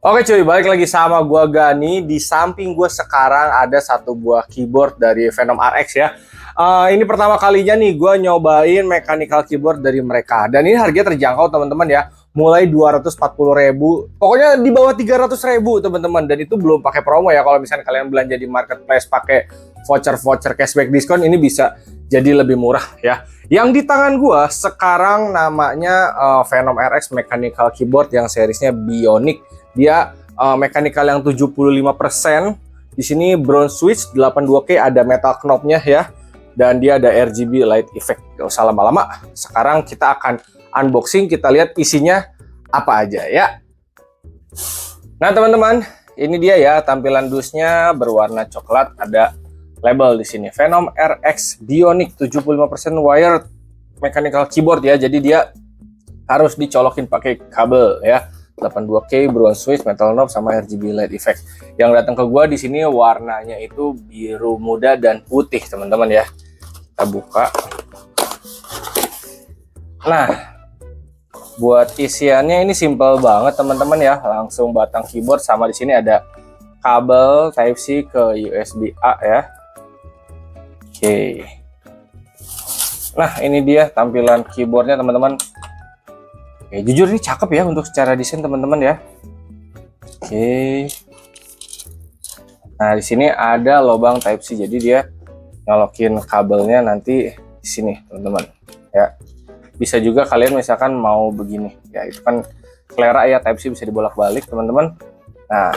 Oke cuy, balik lagi sama gua Gani. Di samping gua sekarang ada satu buah keyboard dari Venom RX ya. Ini pertama kalinya nih gua nyobain mechanical keyboard dari mereka. Dan ini harganya terjangkau teman-teman ya. Mulai 240.000, pokoknya di bawah 300.000 teman-teman. Dan itu belum pakai promo ya. Kalau misalnya kalian belanja di marketplace pakai voucher cashback diskon, ini bisa jadi lebih murah ya. Yang di tangan gua sekarang namanya Venom RX mechanical keyboard yang seriesnya Bionic. Dia mechanical yang 75%. Di sini bronze switch 82K, ada metal knobnya ya. Dan dia ada RGB light effect. Gak usah lama-lama. Sekarang kita akan unboxing, kita lihat isinya apa aja ya. Nah teman-teman, ini dia ya tampilan dusnya berwarna coklat. Ada label di sini Venom RX Bionic 75% wired mechanical keyboard ya. Jadi dia harus dicolokin pakai kabel ya. 82K, bronze switch, metal knob, sama RGB light effect. Yang datang ke gua di sini warnanya itu biru muda dan putih, teman-teman ya. Kita buka. Nah, buat isiannya ini simple banget, teman-teman ya. Langsung batang keyboard, sama di sini ada kabel Type C ke USB A ya. Oke. Nah, ini dia tampilan keyboardnya, teman-teman. Oke, jujur ini cakep ya untuk secara desain teman-teman ya. Oke. Nah, di sini ada lubang Type C, jadi dia nyolokin kabelnya nanti di sini, teman-teman. Ya. Bisa juga kalian misalkan mau begini. Ya, itu kan selera ya, Type C bisa dibolak-balik, teman-teman. Nah,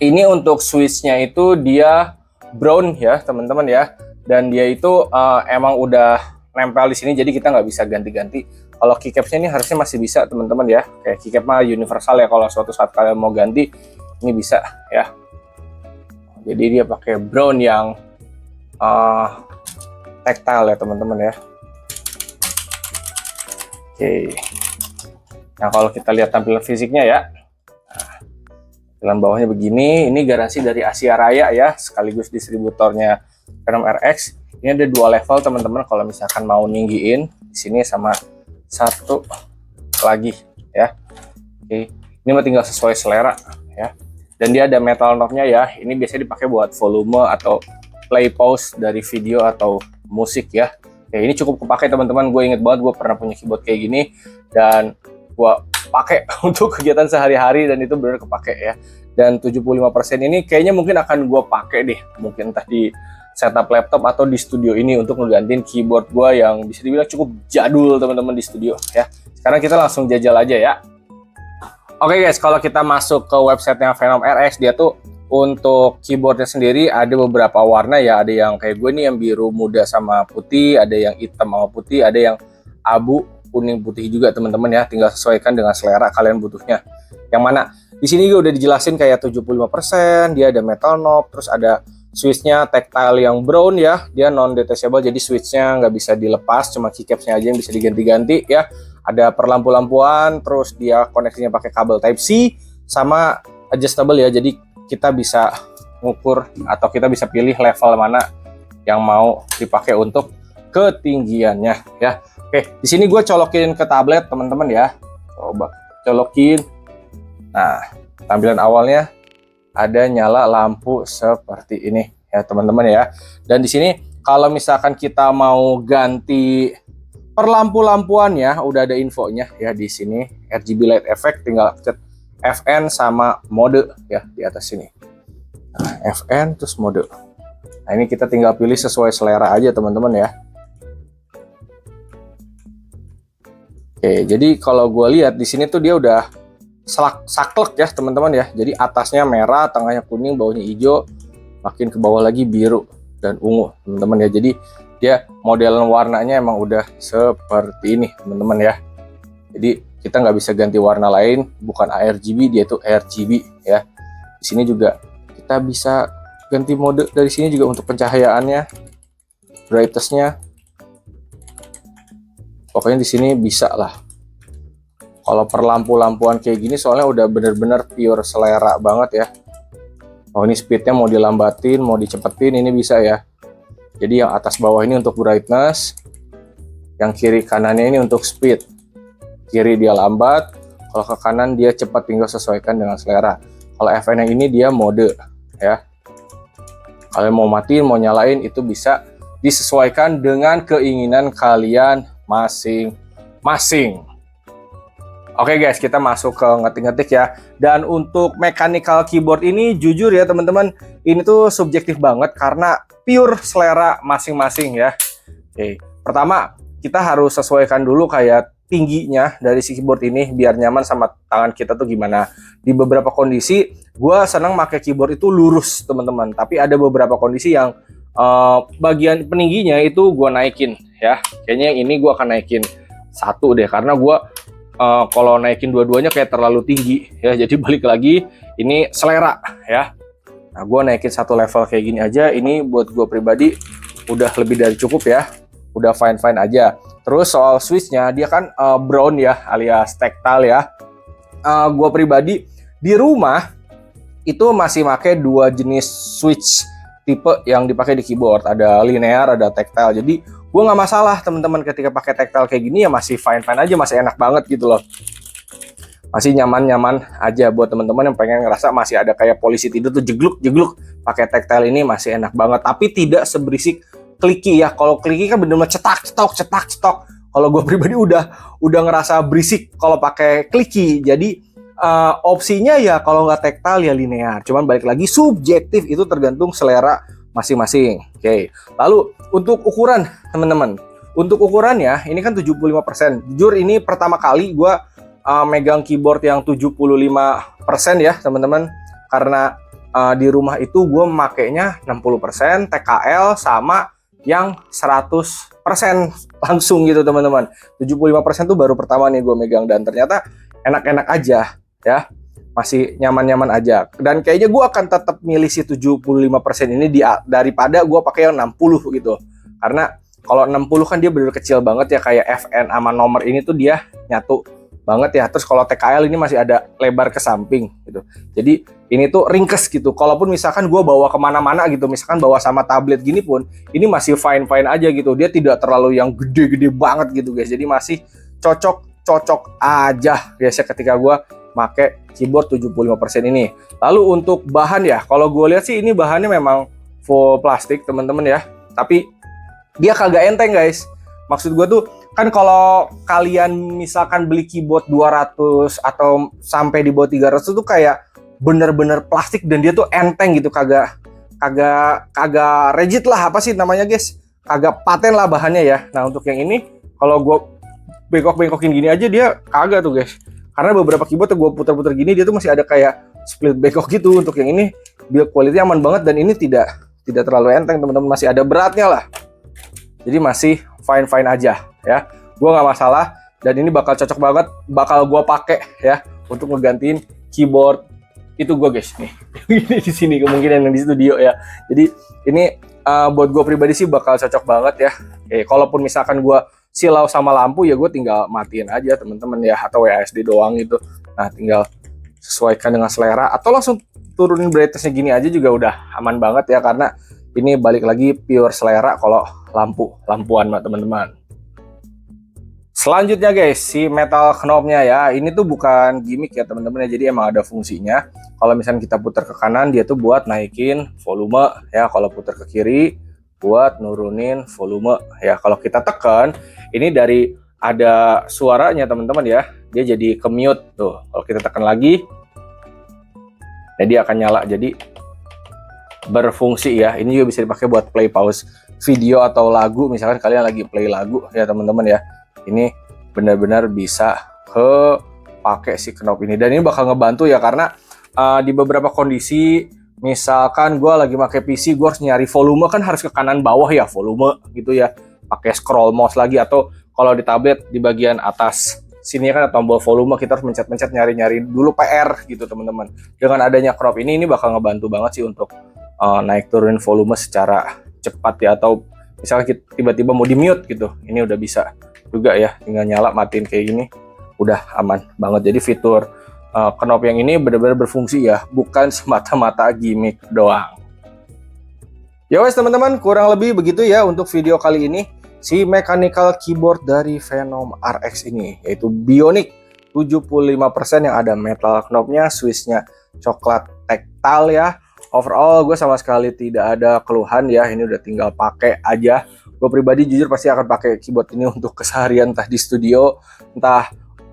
ini untuk switch-nya itu dia brown ya, teman-teman ya. Dan dia itu emang udah nempel di sini, jadi kita nggak bisa ganti-ganti. Kalau keycapsnya ini harusnya masih bisa teman-teman ya, kayak keycap mah universal ya, kalau suatu saat kalian mau ganti ini bisa ya. Jadi dia pakai brown yang tactile ya teman-teman ya. Oke. Nah kalau kita lihat tampilan fisiknya ya, nah, tampilan bawahnya begini. Ini garansi dari Asia Raya ya, sekaligus distributornya Venom RX. Ini ada 2 level teman-teman, kalau misalkan mau ninggiin di sini sama satu lagi ya. Oke, ini mah tinggal sesuai selera ya. Dan dia ada metal knobnya ya. Ini biasanya dipakai buat volume atau play pause dari video atau musik ya. Oke, ini cukup kepake teman-teman. Gue inget banget gue pernah punya keyboard kayak gini dan gue pakai untuk kegiatan sehari-hari dan itu benar kepake ya. Dan 75% ini kayaknya mungkin akan gue pakai deh, mungkin entah di setup laptop atau di studio ini untuk ngegantiin keyboard gua yang bisa dibilang cukup jadul teman-teman di studio ya. Sekarang kita langsung jajal aja ya. Oke guys, kalau kita masuk ke websitenya Venom RX, dia tuh untuk keyboardnya sendiri ada beberapa warna ya. Ada yang kayak gue nih yang biru muda sama putih, ada yang hitam sama putih, ada yang abu kuning putih juga teman-teman ya. Tinggal sesuaikan dengan selera kalian butuhnya yang mana. Di sini juga udah dijelasin kayak 75%, dia ada metal knob, terus ada switchnya tactile yang brown ya, dia non detachable, jadi switchnya nggak bisa dilepas, cuma keycapsnya aja yang bisa diganti-ganti ya. Ada perlampu-lampuan, terus dia koneksinya pakai kabel Type C sama adjustable ya, jadi kita bisa ngukur atau kita bisa pilih level mana yang mau dipakai untuk ketinggiannya ya. Oke, di sini gue colokin ke tablet teman-teman ya, coba colokin. Nah, tampilan awalnya ada nyala lampu seperti ini ya teman-teman ya. Dan di sini kalau misalkan kita mau ganti perlampu-lampuannya udah ada infonya ya di sini. RGB light effect, tinggal pencet FN sama mode ya di atas sini. Nah, FN terus mode. Nah, ini kita tinggal pilih sesuai selera aja teman-teman ya. Oke, jadi kalau gue lihat di sini tuh dia udah saklek ya teman-teman ya. Jadi atasnya merah, tengahnya kuning, bawahnya hijau, makin ke bawah lagi biru dan ungu teman-teman ya. Jadi dia model warnanya emang udah seperti ini teman-teman ya. Jadi kita nggak bisa ganti warna lain, bukan ARGB, dia itu RGB ya. Di sini juga kita bisa ganti mode dari sini juga untuk pencahayaannya, brightness-nya. Pokoknya di sini bisa lah. Kalau per lampu-lampuan kayak gini soalnya udah bener-bener pure selera banget ya. Oh, ini speednya mau dilambatin, mau dicepetin, ini bisa ya. Jadi yang atas bawah ini untuk brightness, yang kiri kanannya ini untuk speed. Kiri dia lambat, kalau ke kanan dia cepat, tinggal sesuaikan dengan selera. Kalau FN yang ini dia mode ya. Kalau mau matiin, mau nyalain, itu bisa disesuaikan dengan keinginan kalian masing-masing. Oke guys, kita masuk ke ngetik-ngetik ya. Dan untuk mechanical keyboard ini jujur ya teman-teman, ini tuh subjektif banget karena pure selera masing-masing ya. Oke, pertama kita harus sesuaikan dulu kayak tingginya dari si keyboard ini biar nyaman sama tangan kita tuh gimana. Di beberapa kondisi gue senang pakai keyboard itu lurus teman-teman, tapi ada beberapa kondisi yang bagian peningginya itu gue naikin ya. Kayaknya yang ini gue akan naikin 1 deh, karena gue kalau naikin dua-duanya kayak terlalu tinggi ya. Jadi balik lagi, ini selera ya. Nah, gue naikin 1 level kayak gini aja. Ini buat gue pribadi udah lebih dari cukup ya, udah fine-fine aja. Terus soal switchnya, dia kan brown ya, alias tactile ya. Gue pribadi di rumah itu masih pakai 2 jenis switch tipe yang dipakai di keyboard, ada linear, ada tactile. Jadi gue nggak masalah teman-teman ketika pakai tactile kayak gini ya, masih fine-fine aja, masih enak banget gitu loh. Masih nyaman-nyaman aja buat teman-teman yang pengen ngerasa masih ada kayak polisi tidur tuh jegluk-jegluk, pakai tactile ini masih enak banget, tapi tidak seberisik kliki ya. Kalau kliki kan bener-bener cetak-cetok. Kalau gue pribadi udah ngerasa berisik kalau pakai kliki. Jadi opsinya ya kalau nggak tactile ya linear. Cuman balik lagi subjektif, itu tergantung selera masing-masing. Oke. Lalu untuk ukuran teman-teman, untuk ukurannya ini kan 75%. Jujur ini pertama kali gue megang keyboard yang 75% ya teman-teman, karena di rumah itu gue makainya 60% TKL sama yang 100% langsung gitu teman-teman. 75% tuh baru pertama nih gue megang, dan ternyata enak-enak aja ya, masih nyaman-nyaman aja. Dan kayaknya gue akan tetap milih si 75% ini daripada gue pakai yang 60 gitu. Karena kalau 60 kan dia bener kecil banget ya, kayak FN sama nomor ini tuh dia nyatu banget ya. Terus kalau TKL ini masih ada lebar ke samping gitu. Jadi ini tuh ringkes gitu. Kalaupun misalkan gue bawa kemana-mana gitu, misalkan bawa sama tablet gini pun, ini masih fine-fine aja gitu. Dia tidak terlalu yang gede-gede banget gitu guys. Jadi masih cocok aja guys ya ketika gue pakai keyboard 75% ini. Lalu untuk bahan ya, kalau gue lihat sih ini bahannya memang full plastik teman-teman ya. Tapi dia kagak enteng guys. Maksud gue tuh, kan kalau kalian misalkan beli keyboard 200 atau sampai di bawah 300 tuh kayak bener-bener plastik dan dia tuh enteng gitu, kagak rigid lah, apa sih namanya guys, kagak paten lah bahannya ya. Nah untuk yang ini kalau gue bengkok-bengkokin gini aja dia kagak tuh guys, karena beberapa keyboard tuh gue puter-puter gini dia tuh masih ada kayak split bengkok gitu. Untuk yang ini build quality aman banget, dan ini tidak terlalu enteng teman-teman, masih ada beratnya lah. Jadi masih fine-fine aja ya, gue nggak masalah. Dan ini bakal cocok banget, bakal gue pakai ya untuk ngegantiin keyboard itu gue guys nih. Ini di sini kemungkinan yang di studio ya. Jadi ini buat gue pribadi sih bakal cocok banget ya. Kalaupun misalkan gue silau sama lampu ya gue tinggal matiin aja teman-teman ya, atau WASD doang gitu. Nah tinggal sesuaikan dengan selera, atau langsung turunin brightness-nya gini aja juga udah aman banget ya, karena ini balik lagi pure selera kalau lampuan teman-teman. Selanjutnya guys, si metal knob-nya ya, ini tuh bukan gimmick ya teman-teman ya, jadi emang ada fungsinya. Kalau misalnya kita putar ke kanan, dia tuh buat naikin volume ya. Kalau putar ke kiri buat nurunin volume ya. Kalau kita tekan, ini dari ada suaranya teman-teman ya, dia jadi ke mute tuh. Kalau kita tekan lagi, ya dia akan nyala, jadi berfungsi ya. Ini juga bisa dipakai buat play pause video atau lagu, misalkan kalian lagi play lagu ya teman-teman ya. Ini benar-benar bisa pakai si knob ini, dan ini bakal ngebantu ya, karena di beberapa kondisi misalkan gue lagi pakai PC, gue harus nyari volume kan harus ke kanan bawah ya volume gitu ya, pakai scroll mouse lagi, atau kalau di tablet di bagian atas sini kan ada tombol volume, kita harus mencet-mencet nyari-nyari dulu PR gitu teman-teman. Dengan adanya crop ini bakal ngebantu banget sih untuk naik turunin volume secara cepat ya, atau misalnya tiba-tiba mau di mute gitu, ini udah bisa juga ya, tinggal nyala matiin kayak gini udah aman banget. Jadi fitur knob yang ini benar-benar berfungsi ya, bukan semata-mata gimmick doang. Ya wes teman-teman, kurang lebih begitu ya untuk video kali ini. Si mechanical keyboard dari Venom RX ini, yaitu Bionic 75% yang ada metal knobnya, switchnya coklat tactile ya. Overall gue sama sekali tidak ada keluhan ya, ini udah tinggal pakai aja. Gue pribadi jujur pasti akan pakai keyboard ini untuk keseharian, entah di studio, entah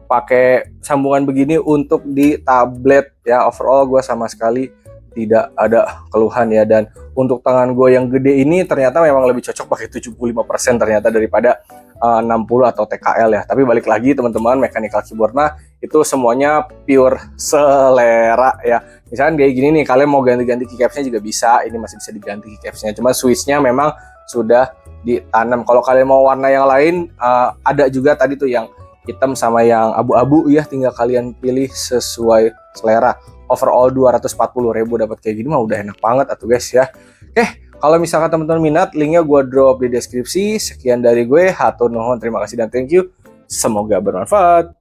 pakai sambungan begini untuk di tablet ya. Overall gue sama sekali tidak ada keluhan ya. Dan untuk tangan gue yang gede ini ternyata memang lebih cocok pakai 75% ternyata daripada 60 atau TKL ya. Tapi balik lagi teman-teman, mechanical keyboard nah itu semuanya pure selera ya. Misalkan kayak gini nih, kalian mau ganti-ganti keycapsnya juga bisa, ini masih bisa diganti keycapsnya, cuma switchnya memang sudah ditanam. Kalau kalian mau warna yang lain, ada juga tadi tuh yang hitam sama yang abu-abu ya, tinggal kalian pilih sesuai selera. Overall 240.000 dapat kayak gini mah udah enak banget atuh guys ya. Oke, kalau misalkan teman-teman minat, linknya gue drop di deskripsi. Sekian dari gue, hatur nuhun, terima kasih dan thank you. Semoga bermanfaat.